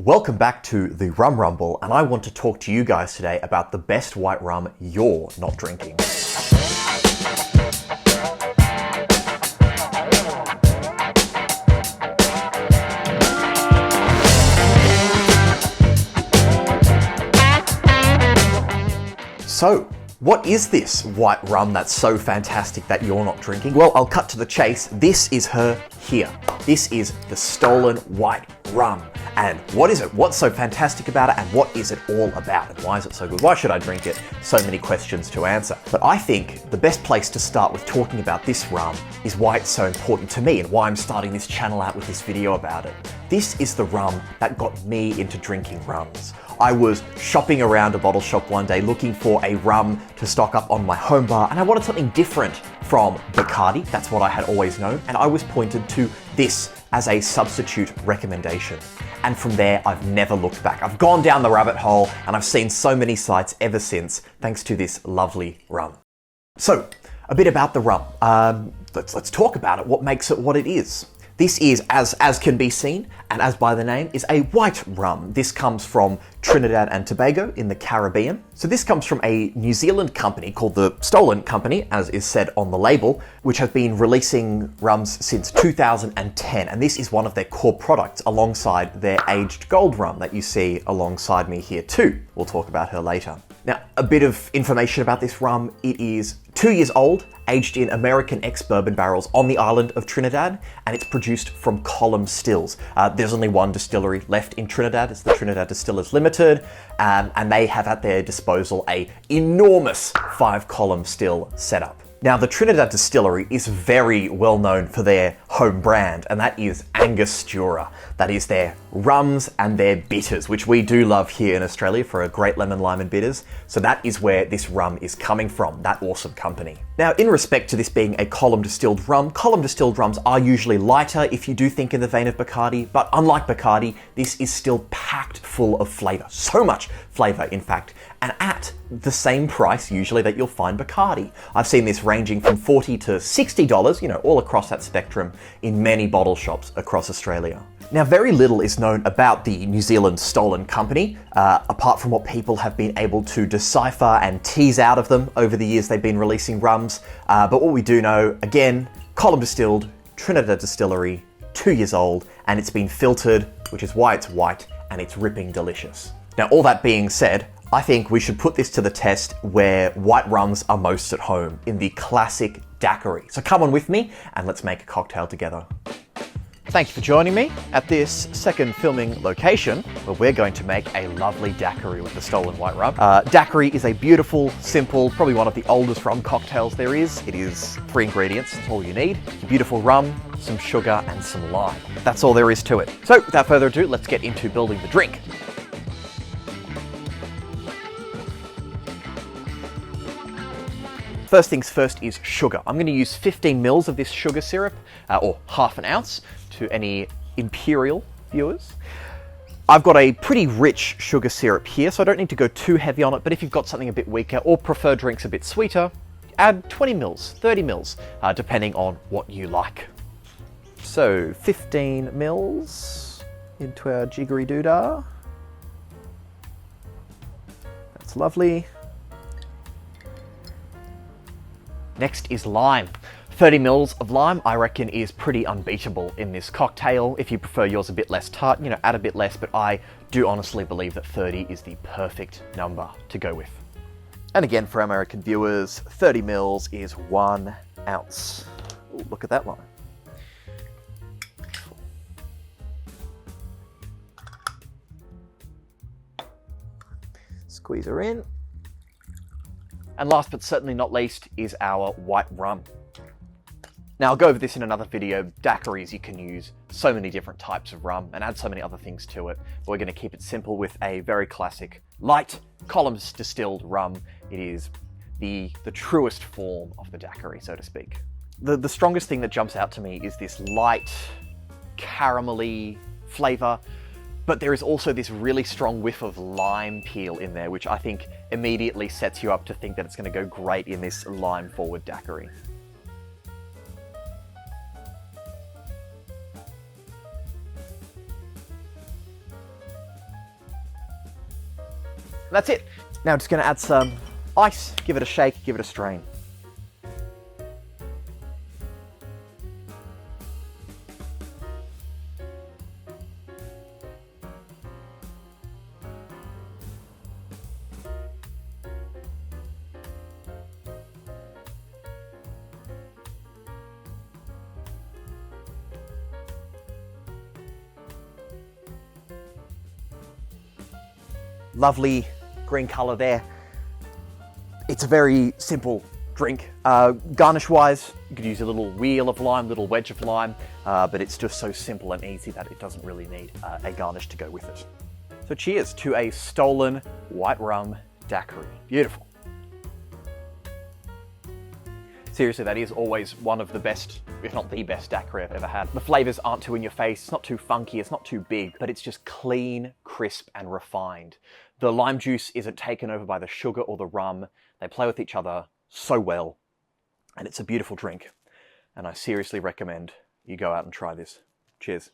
Welcome back to the Rum Rumble, and I want to talk to you guys today about the best white rum you're not drinking. So, what is this white rum that's so fantastic that you're not drinking? Well, I'll cut to the chase. This is her here. This is the stolen white rum. And what is it? What's so fantastic about it? And what is it all about? And why is it so good? Why should I drink it? So many questions to answer. But I think the best place to start with talking about this rum is why it's so important to me and why I'm starting this channel out with this video about it. This is the rum that got me into drinking rums. I was shopping around a bottle shop one day looking for a rum to stock up on my home bar, and I wanted something different from Bacardi. That's what I had always known, and I was pointed to this as a substitute recommendation. And from there, I've never looked back. I've gone down the rabbit hole and I've seen so many sites ever since, thanks to this lovely rum. So, a bit about the rum. Let's talk about it. What makes it what it is? This is, as can be seen, and as by the name, is a white rum. This comes from Trinidad and Tobago in the Caribbean. So this comes from a New Zealand company called the Stolen Company, as is said on the label, which has been releasing rums since 2010. And this is one of their core products alongside their aged gold rum that you see alongside me here too. We'll talk about her later. Now, a bit of information about this rum. It is 2 years old, aged in American ex-bourbon barrels on the island of Trinidad, and it's produced from column stills. There's only one distillery left in Trinidad. It's the Trinidad Distillers Limited, and they have at their disposal a enormous 5-column still setup. Now, the Trinidad Distillery is very well known for their home brand, and that is Angostura. That is their rums and their bitters, which we do love here in Australia for a great lemon, lime and bitters. So that is where this rum is coming from, that awesome company. Now, in respect to this being a column distilled rums are usually lighter if you do think in the vein of Bacardi, but unlike Bacardi, this is still packed full of flavour. So much flavour, in fact, and at the same price usually that you'll find Bacardi. I've seen this ranging from $40 to $60, you know, all across that spectrum in many bottle shops across Australia. Now, very little is known about the New Zealand Stolen Company, apart from what people have been able to decipher and tease out of them over the years they've been releasing rums. But what we do know, again, column distilled, Trinidad Distillery, 2 years old, and it's been filtered, which is why it's white, and it's ripping delicious. Now, all that being said, I think we should put this to the test where white rums are most at home, in the classic daiquiri. So come on with me and let's make a cocktail together. Thank you for joining me at this second filming location where we're going to make a lovely daiquiri with the Stolen White Rum. Daiquiri is a beautiful, simple, probably one of the oldest rum cocktails there is. It is 3 ingredients, that's all you need. A beautiful rum, some sugar and some lime. That's all there is to it. So without further ado, let's get into building the drink. First things first is sugar. I'm going to use 15 mils of this sugar syrup, or half an ounce, to any Imperial viewers. I've got a pretty rich sugar syrup here, so I don't need to go too heavy on it, but if you've got something a bit weaker or prefer drinks a bit sweeter, add 20 mils, 30 mils, depending on what you like. So 15 mils into our jiggery doodah. That's lovely. Next is lime. 30 mils of lime, I reckon, is pretty unbeatable in this cocktail. If you prefer yours a bit less tart, you know, add a bit less, but I do honestly believe that 30 is the perfect number to go with. And again, for American viewers, 30 mils is 1 ounce. Ooh, look at that line. Squeeze her in. And last but certainly not least is our white rum. Now, I'll go over this in another video. Daiquiris, you can use so many different types of rum and add so many other things to it. But we're going to keep it simple with a very classic light columns distilled rum. It is the truest form of the daiquiri, so to speak. The strongest thing that jumps out to me is this light, caramelly flavor, but there is also this really strong whiff of lime peel in there, which I think immediately sets you up to think that it's going to go great in this lime-forward daiquiri. That's it. Now I'm just gonna add some ice, give it a shake, give it a strain. Lovely green color there. It's a very simple drink. Garnish-wise, you could use a little wheel of lime, little wedge of lime, but it's just so simple and easy that it doesn't really need a garnish to go with it. So cheers to a stolen white rum daiquiri. Beautiful. Seriously, that is always one of the best, if not the best daiquiri I've ever had. The flavors aren't too in your face, it's not too funky, it's not too big, but it's just clean, crisp, and refined. The lime juice isn't taken over by the sugar or the rum. They play with each other so well, and it's a beautiful drink. And I seriously recommend you go out and try this. Cheers.